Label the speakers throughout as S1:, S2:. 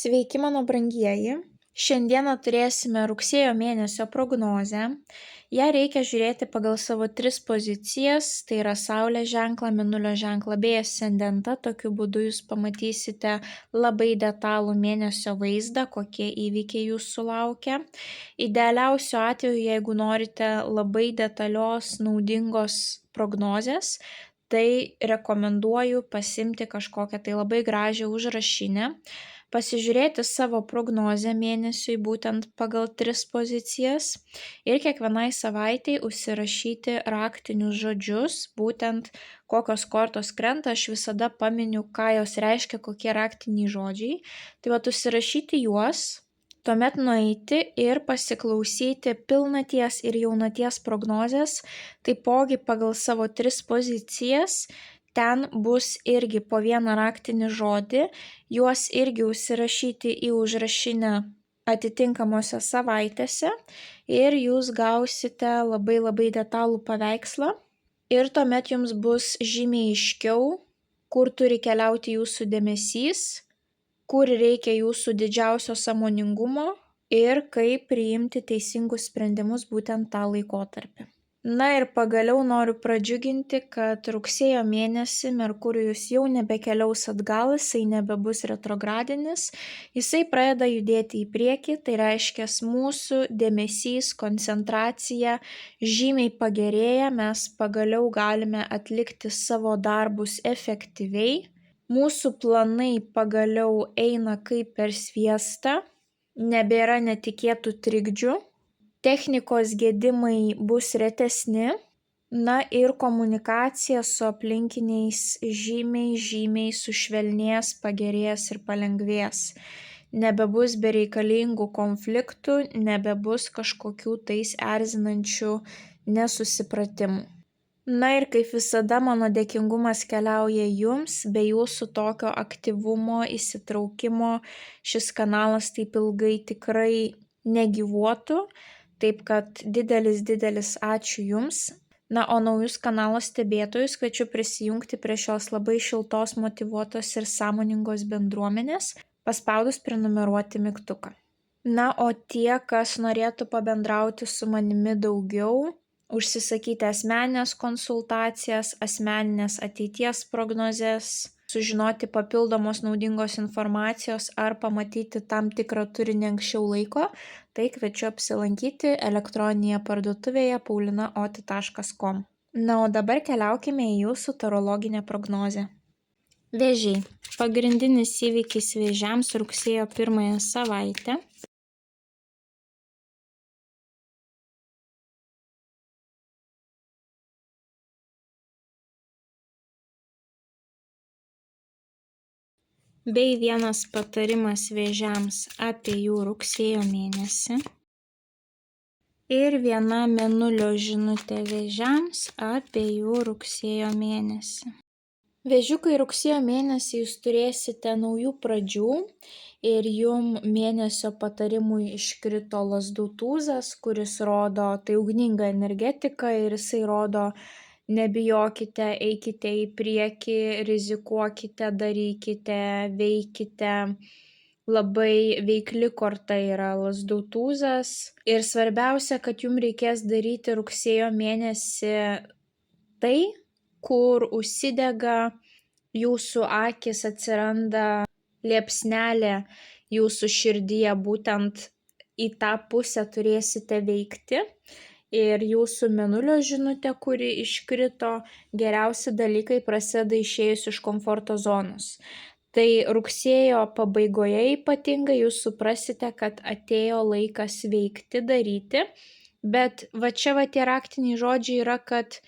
S1: Sveiki, mano brangieji. Šiandieną turėsime rugsėjo mėnesio prognozę. Ją reikia žiūrėti pagal savo 3 pozicijas, tai yra Saulės ženklą, Mėnulio ženklą bei ascendentą. Tokiu būdu jūs pamatysite labai detalų mėnesio vaizdą, kokie įvykiai jūsų laukia. Idealiausiu atveju, jeigu norite labai detalios, naudingos prognozės, tai rekomenduoju pasiimti kažkokią tai labai gražią užrašinę, pasižiūrėti savo prognozę mėnesiui būtent pagal 3 pozicijas ir kiekvienai savaitei užsirašyti raktinius žodžius, būtent kokios kortos krenta, aš visada paminiu, ką jos reiškia, kokie raktiniai žodžiai. Tai vat užsirašyti juos, tuomet nueiti ir pasiklausyti pilnaties ir jaunaties prognozės, taipogi pagal savo 3 pozicijas. Ten bus irgi po vieną raktinį žodį, juos irgi užsirašyti į užrašinę atitinkamose savaitėse ir jūs gausite labai detalų paveikslą ir tuomet jums bus žymiai aiškiau, kur turi keliauti jūsų dėmesys, kur reikia jūsų didžiausio sąmoningumo ir kaip priimti teisingus sprendimus būtent tą laikotarpį. Na ir pagaliau noriu pradžiuginti, kad rugsėjo mėnesį Merkurijus jau nebekeliaus atgal, jisai nebebus retrogradinis, jisai pradeda judėti į priekį, tai reiškia mūsų dėmesys, koncentracija žymiai pagerėja, mes pagaliau galime atlikti savo darbus efektyviai, mūsų planai pagaliau eina kaip per sviestą, nebėra netikėtų trikdžių. Technikos gedimai bus retesni, na ir komunikacija su aplinkiniais žymiai sušvelnės, pagerės ir palengvės. Nebebus bereikalingų konfliktų, nebebus kažkokių tais erzinančių nesusipratimų. Na ir kaip visada mano dėkingumas keliauja jums, be jūsų tokio aktyvumo, įsitraukimo šis kanalas taip ilgai tikrai negyvuotų. Taip kad didelis ačiū Jums. Na, o naujus kanalo stebėtojus kviečiu prisijungti prie šios labai šiltos, motyvuotos ir sąmoningos bendruomenės, paspaudus prenumeruoti mygtuką. Na, o tie, kas norėtų pabendrauti su manimi daugiau, užsisakyti asmeninės konsultacijas, asmeninės ateities prognozes, sužinoti papildomos naudingos informacijos ar pamatyti tam tikrą turinį anksčiau laiko, tai kviečiu apsilankyti elektroninėje parduotuvėje paulinaoti.com. Na, o dabar keliaukime į jūsų tarologinę prognozę. Vėžiai. Pagrindinis įvykis vėžiams rugsėjo 1 savaitę. Bei vienas patarimas vėžiams apie jų rugsėjo mėnesį. Ir viena mėnulio žinutė vėžiams apie jų rugsėjo mėnesį. Vėžiukai rugsėjo mėnesį jūs turėsite naujų pradžių ir jum mėnesio patarimui iškrito lazdų tūzas, kuris rodo tai ugninga energetika ir jisai rodo nebijokite, eikite į priekį, rizikuokite, darykite, veikite. Labai veikli korta yra lazdų tūzas. Ir svarbiausia, kad jums reikės daryti rugsėjo mėnesį tai, kur užsidega jūsų akis, atsiranda liepsnelė jūsų širdyje, būtent į tą pusę turėsite veikti. Ir jūsų mėnulio žinutė, kuri iškrito, geriausi dalykai prasideda išėjus iš komforto zonos. Tai rugsėjo pabaigoje ypatingai jūs suprasite, kad atėjo laikas veikti, daryti, bet va čia va tie raktiniai žodžiai yra, kad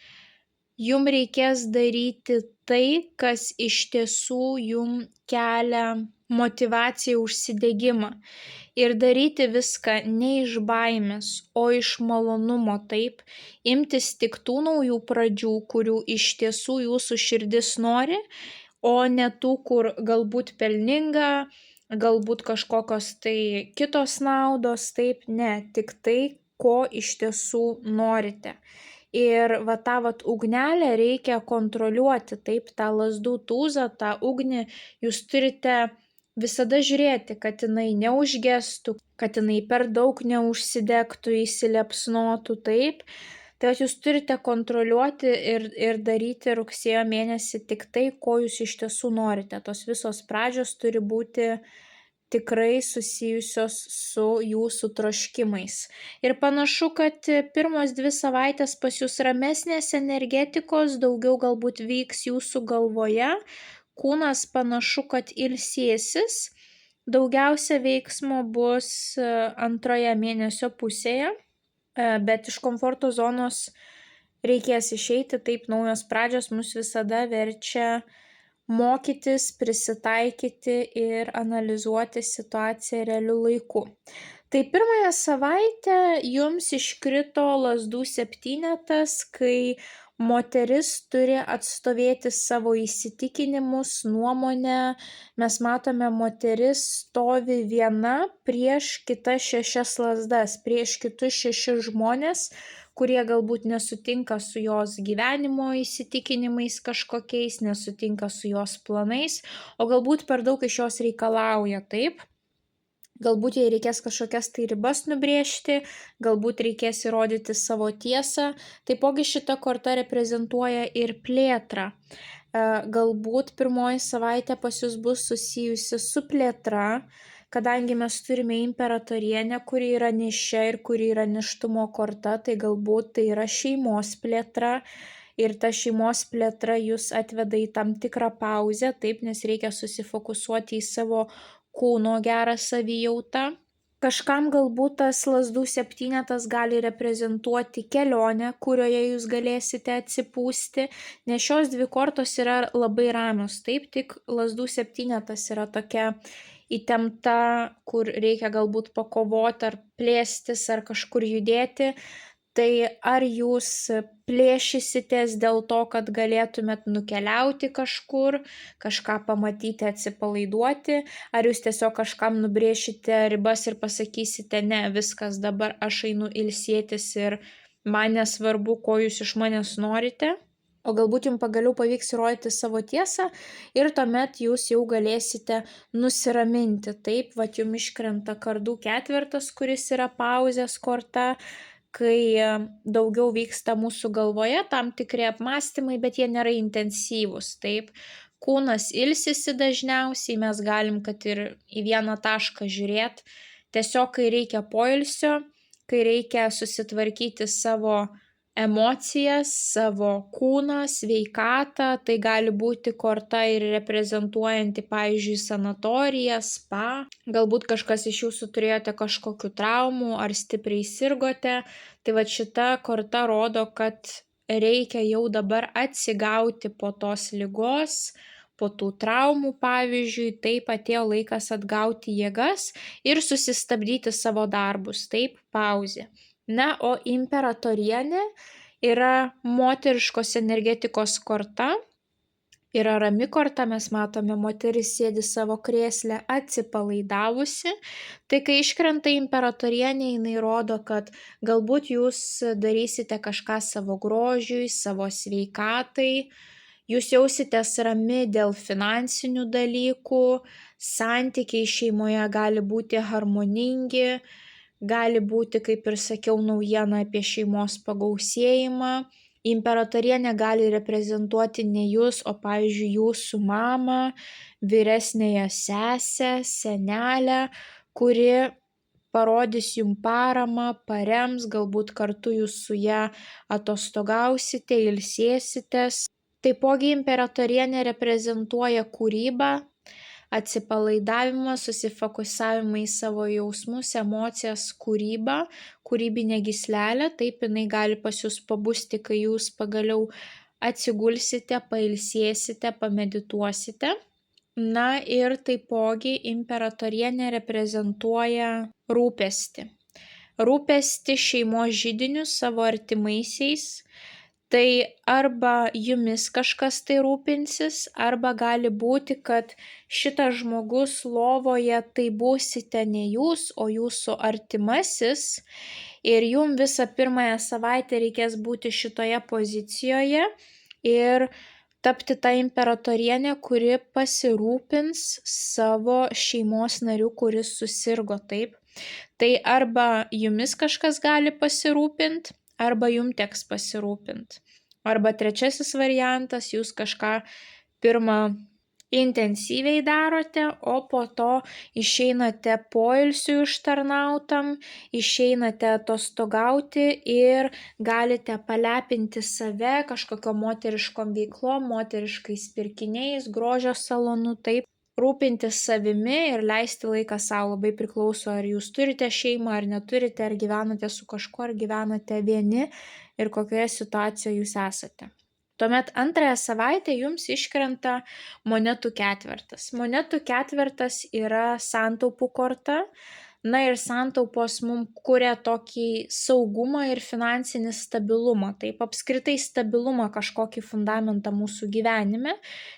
S1: jums reikės daryti tai, kas iš tiesų jums kelia motyvaciją, užsidegimą. Ir daryti viską ne iš baimės, o iš malonumo, taip, imtis tik tų naujų pradžių, kurių iš tiesų jūsų širdis nori, o ne tų, kur galbūt pelninga, galbūt kažkokios tai kitos naudos, taip, ne, tik tai, ko iš tiesų norite. Ir va tą ugnelę reikia kontroliuoti, taip, tą lazdų tūzą, tą ugnį jūs turite visada žiūrėti, kad jinai neužgestų, kad jinai per daug neužsidegtų, įsiliepsnotų, taip. Tai jūs turite kontroliuoti ir daryti rugsėjo mėnesį tik tai, ko jūs iš tiesų norite. Tos visos pradžios turi būti tikrai susijusios su jūsų troškimais. Ir panašu, kad pirmos 2 savaitės pas jūs ramesnės energetikos, daugiau galbūt vyks jūsų galvoje, kūnas panašu, kad ilsėsis, daugiausia veiksmo bus antroje mėnesio pusėje, bet iš komforto zonos reikės išeiti, taip naujos pradžios mus visada verčia mokytis, prisitaikyti ir analizuoti situaciją realiu laiku. Tai pirmąją savaitę jums iškrito lazdų septynetas, kai moteris turi atstovėti savo įsitikinimus, nuomonę. Mes matome, moteris stovi viena prieš kitas 6 lazdas, prieš kitus 6 žmonės, kurie galbūt nesutinka su jos gyvenimo įsitikinimais kažkokiais, nesutinka su jos planais, o galbūt per daug iš jos reikalauja, taip? Galbūt jai reikės kažkokias tai ribas nubrėžti, galbūt reikės įrodyti savo tiesą. Taipogi šita korta reprezentuoja ir plėtrą. Galbūt pirmoji savaitė pas jūs bus susijusi su plėtra, kadangi mes turime imperatorienę, kuri yra nėščia ir kuri yra nėštumo korta, tai galbūt tai yra šeimos plėtra. Ir ta šeimos plėtra jūs atveda į tam tikrą pauzę, taip, nes reikia susifokusuoti į savo kūno gerą savijautą. Kažkam galbūt tas lazdų septynetas gali reprezentuoti kelionę, kurioje jūs galėsite atsipūsti, nes šios 2 kortos yra labai ramios, taip, tik lazdų septynetas yra tokia įtempta, kur reikia galbūt pakovoti ar plėstis ar kažkur judėti. Tai ar jūs plėšysitės dėl to, kad galėtumėt nukeliauti kažkur, kažką pamatyti, atsipalaiduoti, ar jūs tiesiog kažkam nubrėšite ribas ir pasakysite, ne, viskas, dabar aš einu ilsėtis ir man nesvarbu, ko jūs iš manęs norite. O galbūt jums pagaliau pavyks įrodyti savo tiesą ir tuomet jūs jau galėsite nusiraminti. Taip, jums iškrenta kardų ketvertas, kuris yra pauzės korta, kai daugiau vyksta mūsų galvoje tam tikri apmąstymai, bet jie nėra intensyvūs, taip. Kūnas ilsisi dažniausiai, mes galim, kad ir į vieną tašką žiūrėti, tiesiog kai reikia poilsio, kai reikia susitvarkyti savo emocijas, savo kūną, sveikatą, tai gali būti korta ir reprezentuojanti, pavyzdžiui, sanatoriją, spa. Galbūt kažkas iš jūsų turėjote kažkokių traumų ar stipriai sirgote. Tai šita korta rodo, kad reikia jau dabar atsigauti po tos ligos, po tų traumų, pavyzdžiui, taip atėjo laikas atgauti jėgas ir susistabdyti savo darbus, taip, pauzė. Na, o imperatorienė yra moteriškos energetikos korta, yra rami korta, mes matome, moteris sėdi savo krėsle atsipalaidavusi. Tai kai iškrenta imperatorienė, jinai rodo, kad galbūt jūs darysite kažką savo grožiui, savo sveikatai, jūs jausitės rami dėl finansinių dalykų, santykiai šeimoje gali būti harmoningi, gali būti, kaip ir sakiau, naujiena apie šeimos pagausėjimą. Imperatorienė gali reprezentuoti ne jūs, o pavyzdžiui jūsų mamą, vyresnėją sesę, senelę, kuri parodys jums paramą, parems, galbūt kartu jūs su ją atostogausite, ilsėsitės. Taipogi imperatorienė reprezentuoja kūrybą, atsipalaidavimą, susifokusavimą į savo jausmus, emocijas, kūrybą, kūrybinę gyslelę, taip jinai gali pas jūs pabusti, kai jūs pagaliau atsigulsite, pailsėsite, pamedituosite. Na ir taipogi imperatorienė reprezentuoja rūpestį. Rūpestį šeimos židiniu, savo artimaisiais. Tai arba jumis kažkas tai rūpinsis, arba gali būti, kad šitas žmogus lovoje tai būsite ne jūs, o jūsų artimasis. Ir jums visą pirmąją savaitę reikės būti šitoje pozicijoje ir tapti ta imperatorienė, kuri pasirūpins savo šeimos nariu, kuris susirgo, taip. Tai arba jumis kažkas gali pasirūpinti, arba jum teks pasirūpinti. Arba trečiasis variantas, jūs kažką pirmą intensyviai darote, o po to išeinate poilsiui užtarnautam, išeinate atostogauti ir galite palepinti save kažkokiom moteriškom veiklom, moteriškais pirkiniais, grožio salonu, taip. Rūpintis savimi ir leisti laiką savo labai priklauso, ar jūs turite šeimą, ar neturite, ar gyvenate su kažkuo, ar gyvenate vieni ir kokioje situacijoje jūs esate. Tuomet antrąją savaitę jums iškrenta monetų ketvertas. Monetų ketvertas yra santaupų korta. Na ir santaupos mums kuria tokį saugumą ir finansinį stabilumą. Taip, apskritai stabilumą, kažkokį fundamentą mūsų gyvenime.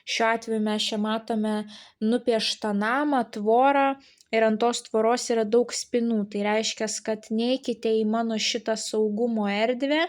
S1: Šiuo atveju mes čia matome nupieštą namą, tvorą ir ant tos tvoros yra daug spynų. Tai reiškia, kad neikite į mano šitą saugumo erdvę,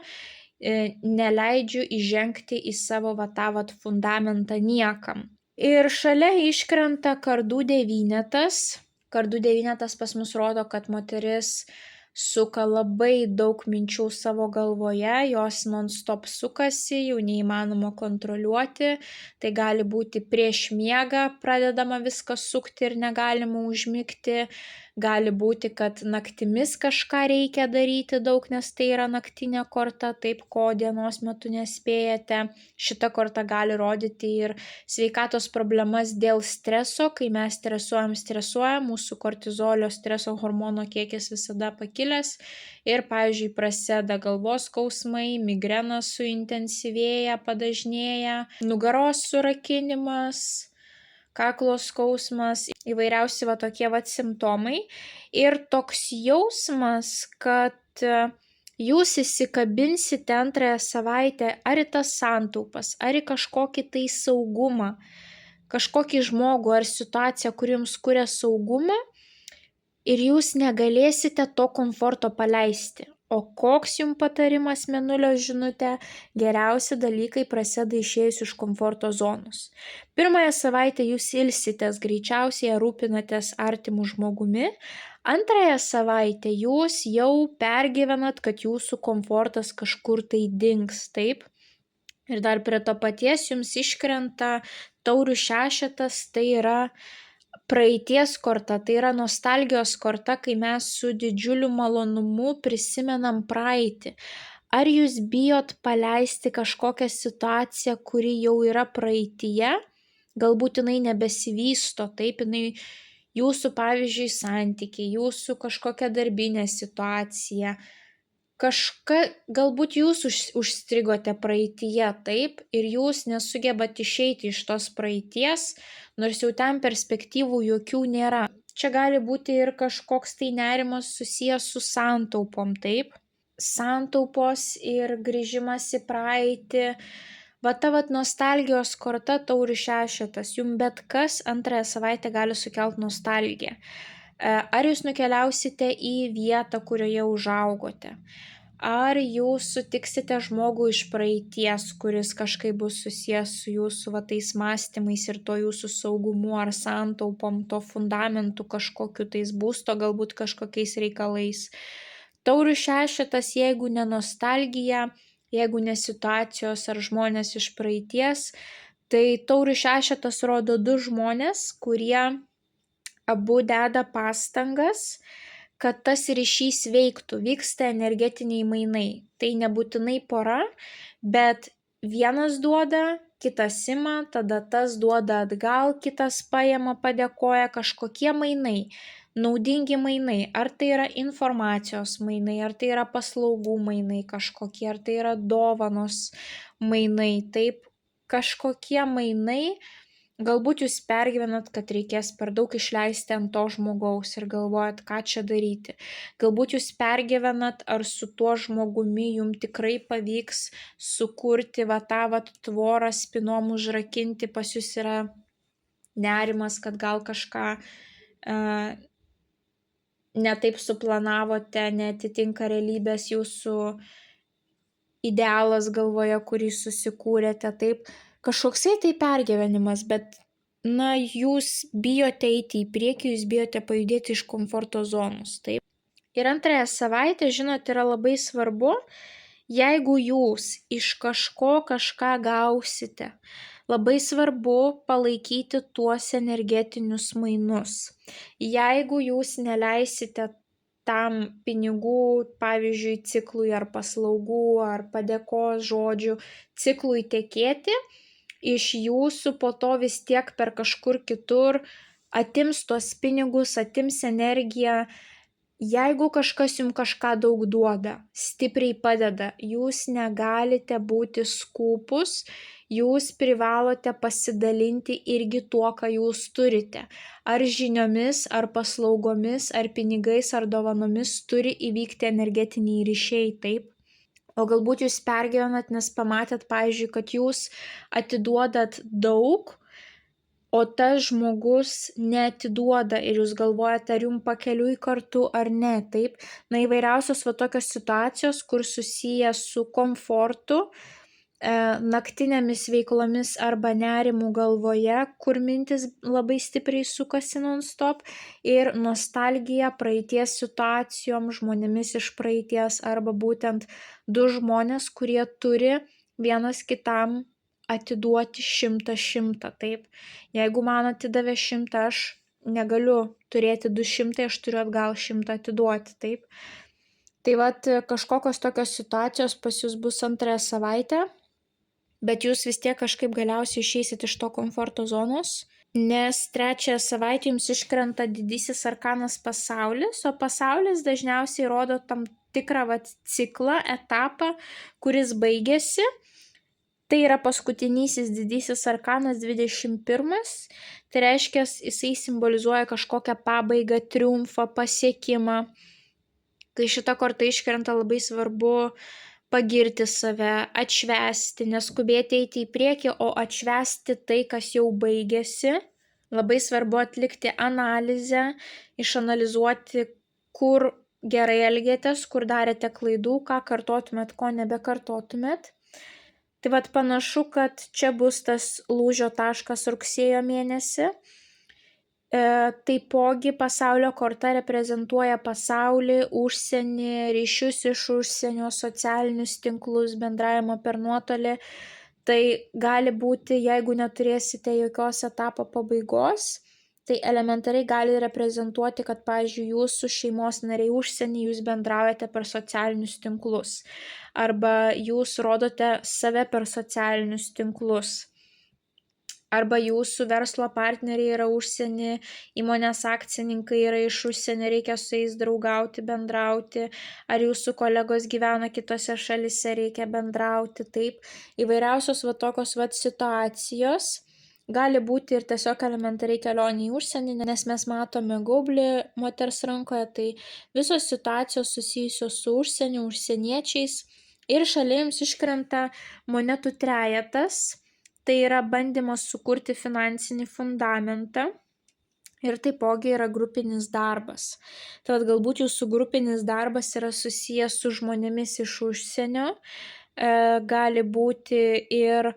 S1: neleidžiu įžengti į savo tą fundamentą niekam. Ir šalia iškrenta kardų devynetas. Kardų devynetas pas mus rodo, kad moteris suka labai daug minčių savo galvoje, jos non-stop sukasi, jau neįmanoma kontroliuoti. Tai gali būti prieš miegą pradedama viską sukti ir negalima užmigti. Gali būti, kad naktimis kažką reikia daryti daug, nes tai yra naktinė korta, taip ko dienos metu nespėjate. Šita korta gali rodyti ir sveikatos problemas dėl streso, kai mes stresuojam, mūsų kortizolio streso hormono kiekis visada pakilęs ir, pavyzdžiui, prasideda galvos skausmai, migrenas suintensyvėja, padažnėja, nugaros surakinimas, kaklo skausmas, įvairiausi tokie simptomai. Ir toks jausmas, kad jūs įsikabinsite antrąją savaitę ar į tas santaupas, ar į kažkokį tai saugumą, kažkokį žmogų ar situaciją, kuri jums kuria saugumą ir jūs negalėsite to komforto paleisti. O koks jums patarimas mėnulio žinutė? Geriausi dalykai prasideda išėjus iš komforto zonos. Pirmąją savaitę jūs ilsitės greičiausiai, rūpinatės artimų žmogumi. Antrąją savaitę jūs jau pergyvenat, kad jūsų komfortas kažkur tai dings, taip? Ir dar prie to paties jums iškrenta taurių šešetas, tai yra praeities korta, tai yra nostalgijos korta, kai mes su didžiuliu malonumu prisimenam praeitį. Ar jūs bijot paleisti kažkokią situaciją, kuri jau yra praeityje? Galbūt jinai nebesivysto, taip, jinai jūsų, pavyzdžiui, santykiai, jūsų kažkokia darbinė situacija. Galbūt jūs užstrigote praeityje, taip, ir jūs nesugebat išeiti iš tos praeities, nors jau ten perspektyvų jokių nėra. Čia gali būti ir kažkoks tai nerimas susijęs su santaupom, taip. Santaupos ir grįžimas į praeitį. Ta nostalgijos korta taurių šešetas. Jums bet kas antrąją savaitę gali sukelti nostalgiją. Ar jūs nukeliausite į vietą, kurioje užaugote? Ar jūs sutiksite žmogų iš praeities, kuris kažkaip bus susijęs su jūsų tais mąstymais ir to jūsų saugumu ar santaupom, to fundamentu kažkokiu tais būsto, galbūt kažkokiais reikalais? Taurių šešetas, jeigu ne nostalgija, jeigu ne situacijos ar žmonės iš praeities, tai taurių šešetas rodo du žmonės, kurie abu deda pastangas, kad tas ryšys veiktų, vyksta energetiniai mainai. Tai nebūtinai pora, bet vienas duoda, kitas ima, tada tas duoda atgal, kitas paima, padėkoja, kažkokie mainai, naudingi mainai. Ar tai yra informacijos mainai, ar tai yra paslaugų mainai kažkokie, ar tai yra dovanos mainai, taip, kažkokie mainai. Galbūt jūs pergyvenat, kad reikės per daug išleisti ant to žmogaus ir galvojat, ką čia daryti. Galbūt jūs pergyvenat, ar su tuo žmogumi jums tikrai pavyks sukurti tą tvorą spynom užrakinti, pas jūs yra nerimas, kad gal kažką netaip suplanavote, neatitinka realybės jūsų idealas galvoje, kurį susikūrėte, taip. kažkoksai tai pergyvenimas, bet jūs bijote eiti į priekį, jūs bijote pajudėti iš komforto zonos, taip. Ir antrąją savaitę, žinot, yra labai svarbu, jeigu jūs iš kažko kažką gausite, labai svarbu palaikyti tuos energetinius mainus. Jeigu jūs neleisite tam pinigų, pavyzdžiui, ciklui ar paslaugų, ar padėkos žodžių ciklui tekėti, iš jūsų po to vis tiek per kažkur kitur atims tuos pinigus, atims energiją. Jeigu kažkas jums kažką daug duoda, stipriai padeda, jūs negalite būti skūpus, jūs privalote pasidalinti irgi tuo, ką jūs turite. Ar žiniomis, ar paslaugomis, ar pinigais, ar dovanomis turi įvykti energetiniai ryšiai, taip? O galbūt jūs pergyvenat, nes pamatėt, pavyzdžiui, kad jūs atiduodat daug, o tas žmogus neatiduoda ir jūs galvojate, ar jums pakeliui kartu ar ne, taip? Įvairiausios tokios situacijos, kur susiję su komfortu, naktinėmis veiklomis arba nerimu galvoje, kur mintis labai stipriai sukasi non-stop, ir nostalgija praeities situacijom, žmonėmis iš praeities, arba būtent du žmonės, kurie turi vienas kitam atiduoti 100, taip. Jeigu man atidavė 100, aš negaliu turėti 200, aš turiu atgal 100 atiduoti, taip. Tai kažkokios tokios situacijos pas jūs bus antrąją savaitę, bet jūs vis tiek kažkaip galiausiai išeisit iš to komforto zonos, nes trečiąją savaitę jums iškrenta didysis arkanas pasaulis, o pasaulis dažniausiai rodo tam tikrą ciklą, etapą, kuris baigėsi. Tai yra paskutinysis didysis arkanas 21, tai reiškia, jisai simbolizuoja kažkokią pabaigą, triumfą, pasiekimą. Kai šita korta iškrenta, labai svarbu pagirti save, atšvęsti, neskubėti eiti į priekį, o atšvęsti tai, kas jau baigėsi. Labai svarbu atlikti analizę, išanalizuoti, kur gerai elgėtės, kur darėte klaidų, ką kartotumėt, ko nebekartotumėt. Tai panašu, kad čia bus tas lūžio taškas rugsėjo mėnesį. Taipogi pasaulio korta reprezentuoja pasaulį, užsienį, ryšius iš užsienio, socialinius tinklus, bendravimą per nuotolį. Tai gali būti, jeigu neturėsite jokios etapo pabaigos, tai elementariai gali reprezentuoti, kad, pavyzdžiui, jūsų šeimos nariai užsienį, jūs bendraujate per socialinius tinklus, arba jūs rodote save per socialinius tinklus, arba jūsų verslo partneriai yra užsienį, įmonės akcininkai yra iš užsienio, reikia su jais draugauti, bendrauti, ar jūsų kolegos gyvena kitose šalyse, reikia bendrauti, taip. Įvairiausios tokios situacijos. Gali būti ir tiesiog elementariai kelionė į užsienį, nes mes matome gaublį moters rankoje, tai visos situacijos susijusios su užsieniu, užsieniečiais, ir šalia jums iškrenta monetų trejetas. Tai yra bandymas sukurti finansinį fundamentą, ir taipogi yra grupinis darbas. Tai galbūt jūsų grupinis darbas yra susijęs su žmonėmis iš užsienio, gali būti ir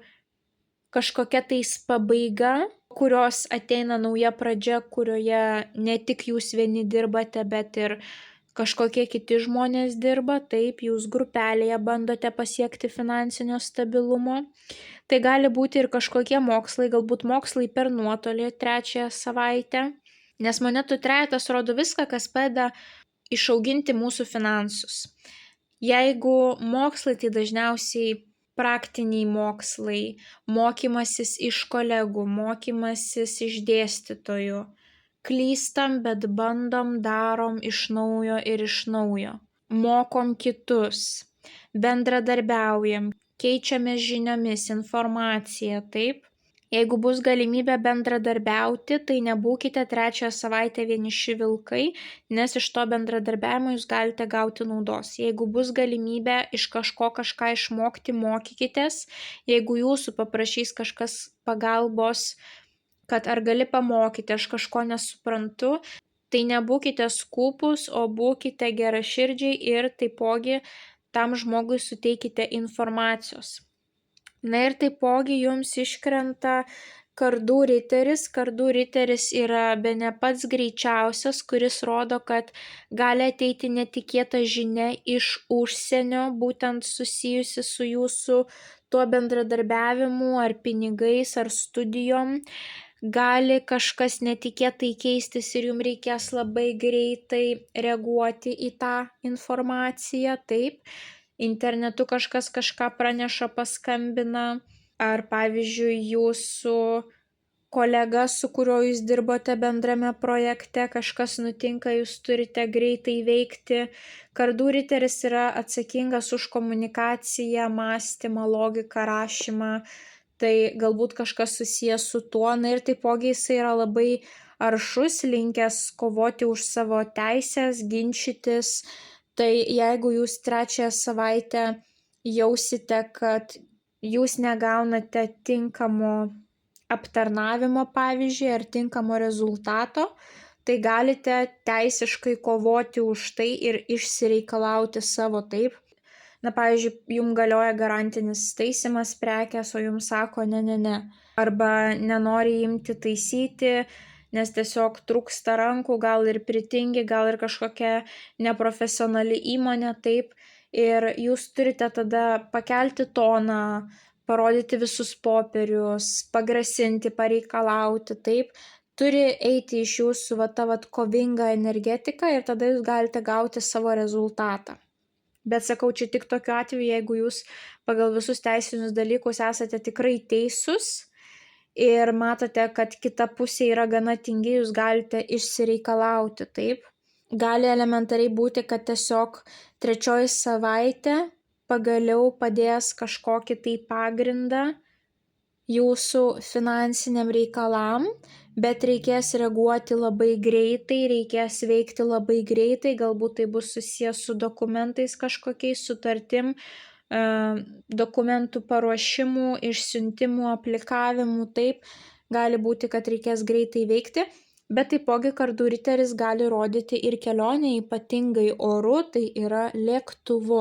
S1: kažkokia tais pabaiga, kurios ateina nauja pradžia, kurioje ne tik jūs vieni dirbate, bet ir kažkokie kiti žmonės dirba, taip, jūs grupelėje bandote pasiekti finansinio stabilumo. Tai gali būti ir kažkokie mokslai, galbūt mokslai per nuotolį trečiąją savaitę, nes monetų trejetas rodo viską, kas padeda išauginti mūsų finansus. Jeigu mokslai, tai dažniausiai praktiniai mokslai, mokymasis iš kolegų, mokymasis iš dėstytojų. Klystam, bet bandom, darom iš naujo ir iš naujo. Mokom kitus, bendradarbiaujam, keičiamės žiniomis, informacija, taip. Jeigu bus galimybė bendradarbiauti, tai nebūkite trečiąją savaitę vieniši vilkai, nes iš to bendradarbiavimo jūs galite gauti naudos. Jeigu bus galimybė iš kažko kažką išmokti, mokykitės. Jeigu jūsų paprašys kažkas pagalbos, kad ar gali pamokyti, aš kažko nesuprantu, tai nebūkite skūpus, o būkite geraširdžiai ir taipogi tam žmogui suteikite informacijos. Na ir taipogi jums iškrenta kardų riteris. Kardų riteris yra bene pats greičiausias, kuris rodo, kad gali ateiti netikėta žinia iš užsienio, būtent susijusi su jūsų tuo bendradarbiavimu ar pinigais ar studijom. Gali kažkas netikėtai keistis ir jums reikės labai greitai reaguoti į tą informaciją. Taip, internetu kažkas kažką praneša, paskambina, ar pavyzdžiui jūsų kolega, su kuriuo jūs dirbote bendrame projekte, kažkas nutinka, jūs turite greitai veikti. Kardų riteris yra atsakingas už komunikaciją, mąstymą, logiką, rašymą, tai galbūt kažkas susijęs su tuo. Na ir taipogi jisai yra labai aršus, linkęs kovoti už savo teisės, ginčytis. Tai jeigu jūs trečiąją savaitę jausite, kad jūs negaunate tinkamo aptarnavimo, pavyzdžiui, ar tinkamo rezultato, tai galite teisiškai kovoti už tai ir išsireikalauti savo. Taip. Na, pavyzdžiui, jums galioja garantinis taisymas prekės, o jums sako ne. Arba nenori imti taisyti, nes tiesiog trūksta rankų, gal ir pritingi, gal ir kažkokia neprofesionali įmonė, taip. Ir jūs turite tada pakelti toną, parodyti visus popierius, pagrasinti, pareikalauti, taip. Turi eiti iš jūsų ta kovinga energetika ir tada jūs galite gauti savo rezultatą. Bet sakau, čia tik tokiu atveju, jeigu jūs pagal visus teisinius dalykus esate tikrai teisūs ir matote, kad kita pusė yra gana tingi, jūs galite išsireikalauti, taip. Gali elementariai būti, kad tiesiog trečioji savaitė pagaliau padės kažkokį tai pagrindą jūsų finansiniam reikalam, bet reikės reaguoti labai greitai, reikės veikti labai greitai, galbūt tai bus susijęs su dokumentais kažkokiais, sutartim, dokumentų paruošimu, išsiuntimu, aplikavimu, taip, gali būti, kad reikės greitai veikti, bet taipogi kardų riteris gali rodyti ir kelionę ypatingai oru, tai yra lėktuvu.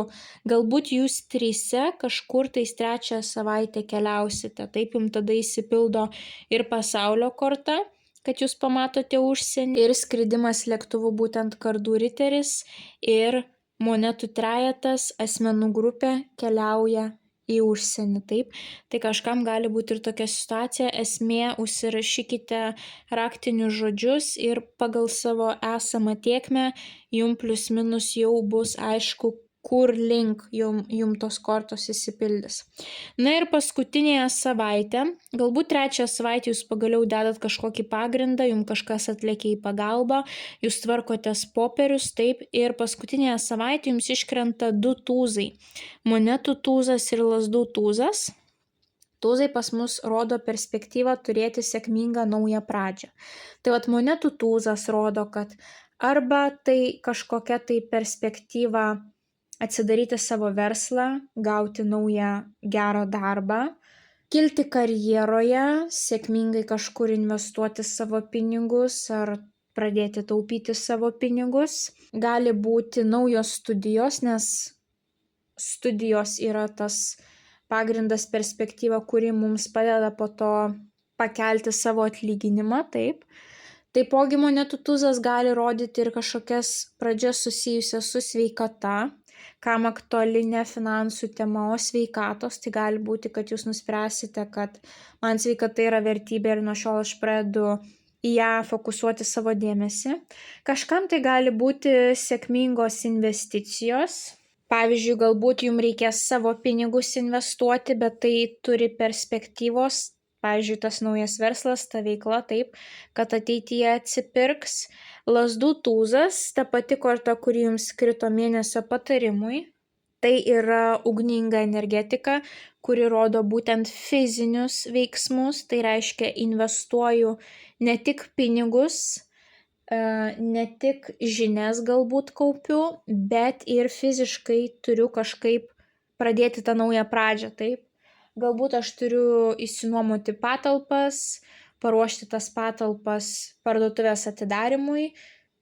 S1: Galbūt jūs trise kažkur tais trečią savaitę keliausite, taip jums tada įsipildo ir pasaulio korta, kad jūs pamatote užsienį, ir skridimas lėktuvu būtent kardų riteris, ir monetų trejetas, asmenų grupė keliauja į užsienį, taip. Tai kažkam gali būti ir tokia situacija, esmė užsirašykite raktinius žodžius ir pagal savo esamą tėkmę jum plius minus jau bus aišku, kur link jum tos kortos įsipildys. Na ir paskutinėje savaitę, galbūt trečią savaitę jūs pagaliau dedat kažkokį pagrindą, jums kažkas atlėkia į pagalbą, jūs tvarkotės popierius, taip, ir paskutinėje savaitę jums iškrenta 2 tūzai. Monetų tūzas ir lazdų tūzas. Tūzai pas mus rodo perspektyvą turėti sėkmingą naują pradžią. Tai monetų tūzas rodo, kad arba tai kažkokia tai perspektyva atsidaryti savo verslą, gauti naują gerą darbą, kilti karjeroje, sėkmingai kažkur investuoti savo pinigus ar pradėti taupyti savo pinigus. Gali būti naujos studijos, nes studijos yra tas pagrindas, perspektyva, kuri mums padeda po to pakelti savo atlyginimą, taip. Taipogi monetų tūzas gali rodyti ir kažkokias pradžias susijusias su sveikata, kam aktuali ne finansų tema, o sveikatos. Tai gali būti, kad jūs nuspręsite, kad man sveikata yra vertybė ir nuo šiol aš pradedu į ją fokusuoti savo dėmesį. Kažkam tai gali būti sėkmingos investicijos. Pavyzdžiui, galbūt jums reikės savo pinigus investuoti, bet tai turi perspektyvos. Pavyzdžiui, tas naujas verslas, ta veikla, taip, kad ateityje atsipirks. Lazdų tūzas, ta pati korta, kuri jums krito mėnesio patarimui, tai yra ugninga energetika, kuri rodo būtent fizinius veiksmus, tai reiškia investuoju ne tik pinigus, ne tik žinias galbūt kaupiu, bet ir fiziškai turiu kažkaip pradėti tą naują pradžią, taip. Galbūt aš turiu įsinuomoti patalpas, paruošti tas patalpas parduotuvės atidarimui,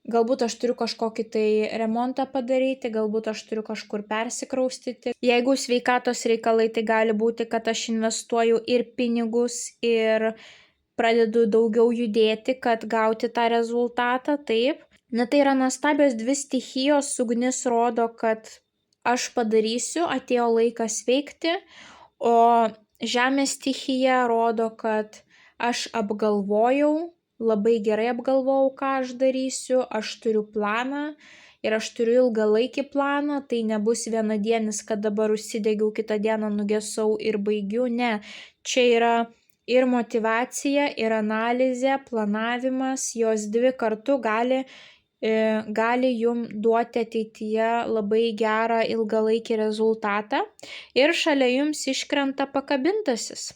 S1: Galbūt aš turiu kažkokį tai remontą padaryti, galbūt aš turiu kažkur persikraustyti. Jeigu sveikatos reikalai, tai gali būti, kad aš investuoju ir pinigus, ir pradedu daugiau judėti, kad gauti tą rezultatą, taip. Na tai yra nuostabios dvi stichijos, ugnis rodo, kad aš padarysiu, atėjo laikas veikti, o žemės stichija rodo, kad aš apgalvojau, labai gerai apgalvojau, ką aš darysiu, aš turiu planą ir aš turiu ilgalaikį planą, tai nebus vienadienis, kad dabar užsidegiau, kitą dieną nugesau ir baigiu, ne. Čia yra ir motyvacija, ir analizė, planavimas, jos dvi kartu gali jum duoti ateityje labai gerą ilgalaikį rezultatą. Ir šalia jums iškrenta pakabintasis.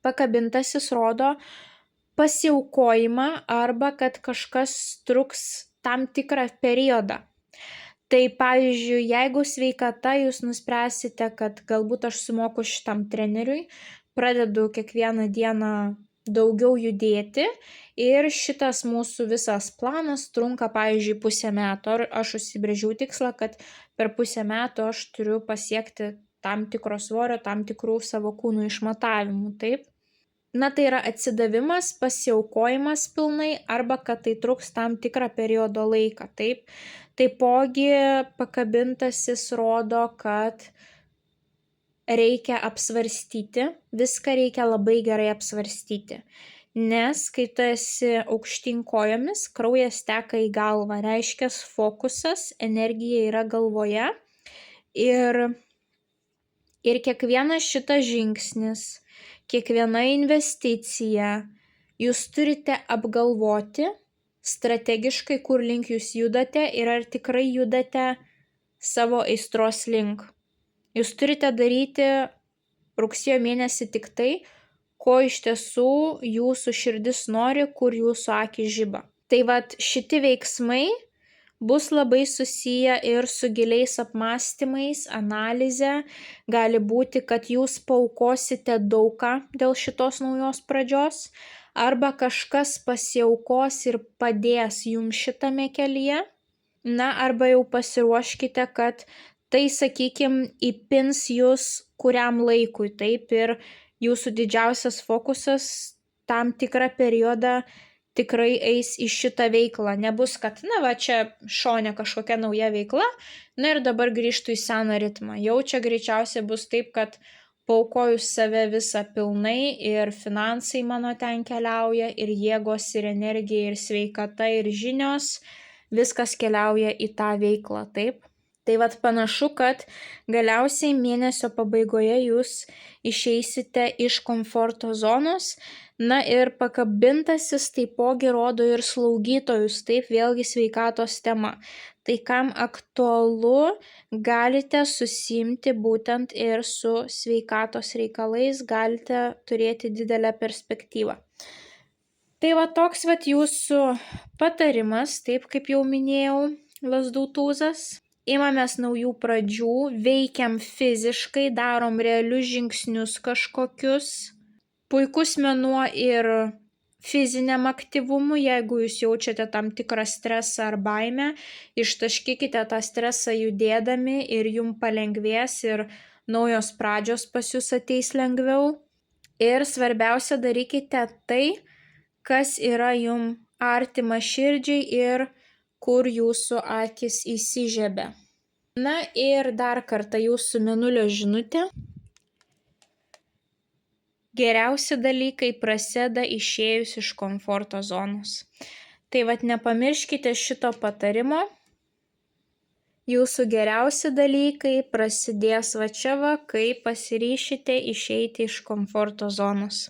S1: Pakabintasis rodo pasiaukojimą arba kad kažkas truks tam tikrą periodą. Tai pavyzdžiui, jeigu sveikata, jūs nuspręsite, kad galbūt aš sumoku šitam treneriui, pradedu kiekvieną dieną daugiau judėti ir šitas mūsų visas planas trunka, pavyzdžiui, pusę metų. Ar aš užsibrėžiau tikslą, kad per pusę metų aš turiu pasiekti tam tikro svorio, tam tikrų savo kūnų išmatavimų, taip? Na tai yra atsidavimas, pasiaukojimas pilnai arba kad tai truks tam tikrą periodo laiką, taip. Taipogi pakabintasis rodo, kad reikia apsvarstyti, viską reikia labai gerai apsvarstyti, nes kai tu esi aukštyn kojomis, kraujas teka į galvą, reiškia fokusas, energija yra galvoje ir kiekvienas šitas žingsnis, kiekviena investicija, jūs turite apgalvoti strategiškai, kur link jūs judate ir ar tikrai judate savo aistros link. Jūs turite daryti rugsėjo mėnesį tik tai, ko iš tiesų jūsų širdis nori, kur jūsų akys žiba. Tai vat šiti veiksmai bus labai susiję ir su giliais apmąstymais, analize. Gali būti, kad jūs paaukosite daugą dėl šitos naujos pradžios, arba kažkas pasiaukos ir padės jums šitame kelyje. Na, arba jau pasiruoškite, kad tai, sakykime, įpins jūs kuriam laikui, taip, ir jūsų didžiausias fokusas tam tikrą periodą tikrai eis į šitą veiklą. Nebus, kad, na va, čia šone kažkokia nauja veikla, na ir dabar grįžtų į seną ritmą. Jau čia greičiausiai bus taip, kad paaukojus save visą pilnai ir finansai mano ten keliauja, ir jėgos, ir energija, ir sveikata, ir žinios, viskas keliauja į tą veiklą, taip. Tai vat panašu, kad galiausiai mėnesio pabaigoje jūs išeisite iš komforto zonos. Na ir pakabintasis taipogi rodo ir slaugytojus, taip, vėlgi sveikatos tema. Tai kam aktualu, galite susiimti būtent ir su sveikatos reikalais, galite turėti didelę perspektyvą. Tai va toks vat jūsų patarimas, taip kaip jau minėjau, lazdų tūzas. Imamės naujų pradžių, veikiam fiziškai, darom realius žingsnius kažkokius. Puikus mėnuo ir fiziniam aktyvumui, jeigu jūs jaučiate tam tikrą stresą ar baimę, ištaškykite tą stresą judėdami ir jums palengvės ir naujos pradžios pas jūs ateis lengviau. Ir svarbiausia, darykite tai, kas yra jums artima širdžiai ir kur jūsų akis įsižiebia. Na ir dar kartą jūsų mėnulio žinutė. Geriausi dalykai prasideda išėjus iš komforto zonos. Tai vat nepamirškite šito patarimo. Jūsų geriausi dalykai prasidės va čia va, kai pasiryšite išeiti iš komforto zonos.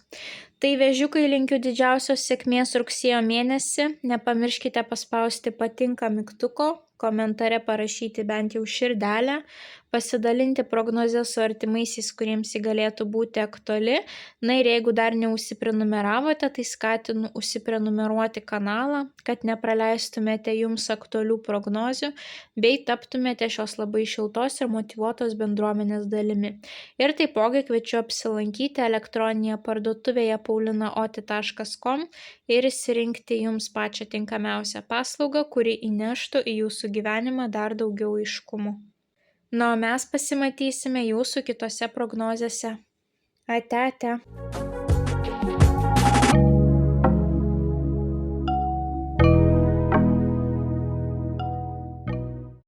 S1: Tai vėžiukai, linkiu didžiausios sėkmės rugsėjo mėnesį. Nepamirškite paspausti patinka mygtuko. komentare parašyti bent jau širdelę, pasidalinti prognozę su artimaisiais, kuriems ji galėtų būti aktuali. Na ir jeigu dar neužsiprenumeravote, tai skatinu užsiprenumeruoti kanalą, kad nepraleistumėte jums aktualių prognozių bei taptumėte šios labai šiltos ir motyvuotos bendruomenės dalimi. Ir taipogi kviečiu apsilankyti elektroninėje parduotuvėje paulinaoti.com ir išsirinkti jums pačią tinkamiausią paslaugą, kuri įneštų į jūsų gyvenimą dar daugiau aiškumo. Na, o mes pasimatysime jūsų kitose prognozėse. Ate, ate.